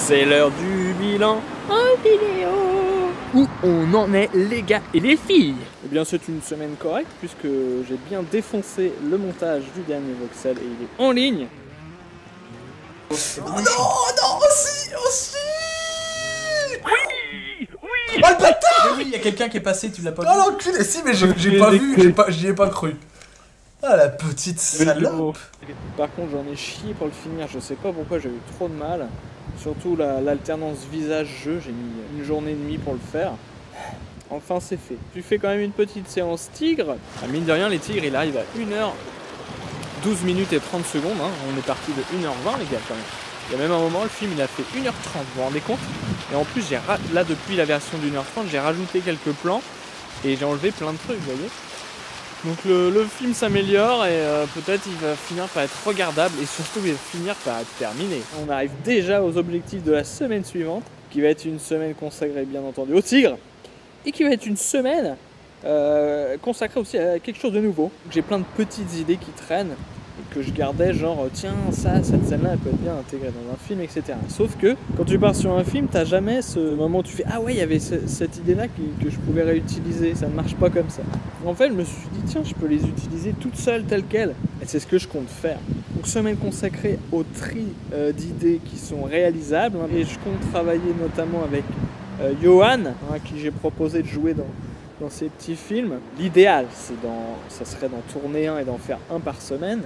C'est l'heure du bilan en vidéo. Où on en est les gars et les filles? Eh bien c'est une semaine correcte puisque j'ai bien défoncé le montage du dernier Voxel et il est en ligne. Oh non, non, aussi. Oui. Oh le bâtard. Mais oui, il y a quelqu'un qui est passé, tu l'as pas vu. Oh l'enculé, si mais j'ai pas vu, j'y ai pas cru. Ah la petite salope. Par contre j'en ai chié pour le finir, je sais pas pourquoi, j'ai eu trop de mal. Surtout l'alternance visage-jeu, j'ai mis une journée et demie pour le faire. Enfin c'est fait. Tu fais quand même une petite séance tigre. Ah, mine de rien les tigres il arrive à 1h12 minutes et 30 secondes. Hein. On est parti de 1h20 les gars quand même. Il y a même un moment le film il a fait 1h30, vous vous rendez compte? Et en plus là depuis la version d'1h30 j'ai rajouté quelques plans et j'ai enlevé plein de trucs vous voyez. Donc le film s'améliore et peut-être il va finir par être regardable et surtout il va finir par être terminé. On arrive déjà aux objectifs de la semaine suivante, qui va être une semaine consacrée bien entendu au tigre, et qui va être une semaine consacrée aussi à quelque chose de nouveau. J'ai plein de petites idées qui traînent et que je gardais genre tiens cette scène-là elle peut être bien intégrée dans un film, etc. Sauf que quand tu pars sur un film, t'as jamais ce moment où tu fais ah ouais il y avait cette idée-là que je pouvais réutiliser, ça ne marche pas comme ça. En fait je me suis dit tiens je peux les utiliser toutes seules telles quelles et c'est ce que je compte faire. Donc semaine consacrée au tri d'idées qui sont réalisables hein, et je compte travailler notamment avec Johan hein, qui j'ai proposé de jouer dans ces petits films. L'idéal ça serait d'en tourner un et d'en faire un par semaine,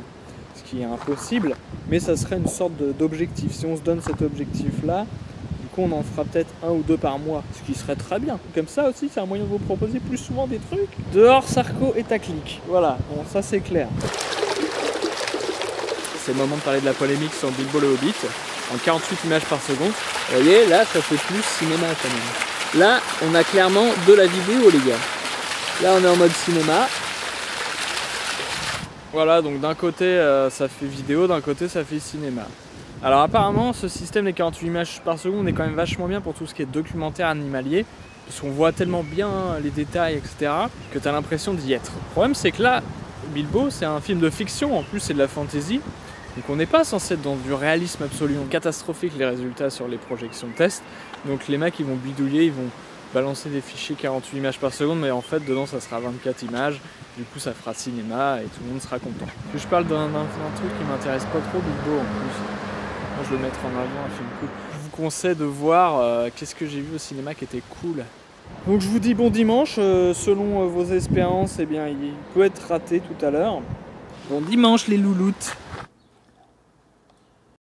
ce qui est impossible, mais ça serait une sorte d'objectif. Si on se donne cet objectif-là, du coup on en fera peut-être un ou deux par mois, ce qui serait très bien. Comme ça aussi, c'est un moyen de vous proposer plus souvent des trucs. Dehors, Sarko et ta clique. Voilà, bon ça c'est clair. C'est le moment de parler de la polémique sur Bilbo le Hobbit, en 48 images par seconde. Vous voyez, là ça fait plus cinéma quand même. Là, on a clairement de la vidéo les gars. Là on est en mode cinéma. Voilà, donc d'un côté ça fait vidéo, d'un côté ça fait cinéma. Alors apparemment ce système des 48 images par seconde est quand même vachement bien pour tout ce qui est documentaire animalier, parce qu'on voit tellement bien les détails, etc., que tu as l'impression d'y être. Le problème c'est que là, Bilbo c'est un film de fiction, en plus c'est de la fantasy, donc on n'est pas censé être dans du réalisme absolument catastrophique les résultats sur les projections de test. Donc les mecs ils vont bidouiller, ils vont balancer des fichiers 48 images par seconde, mais en fait dedans ça sera 24 images. Du coup ça fera cinéma et tout le monde sera content. Puis je parle d'un truc qui m'intéresse pas trop, Bilbo en plus. Moi je le mettrai en avant, un film cool. Je vous conseille de voir qu'est-ce que j'ai vu au cinéma qui était cool. Donc je vous dis bon dimanche, selon vos espérances, eh bien il peut être raté tout à l'heure. Bon dimanche les louloutes.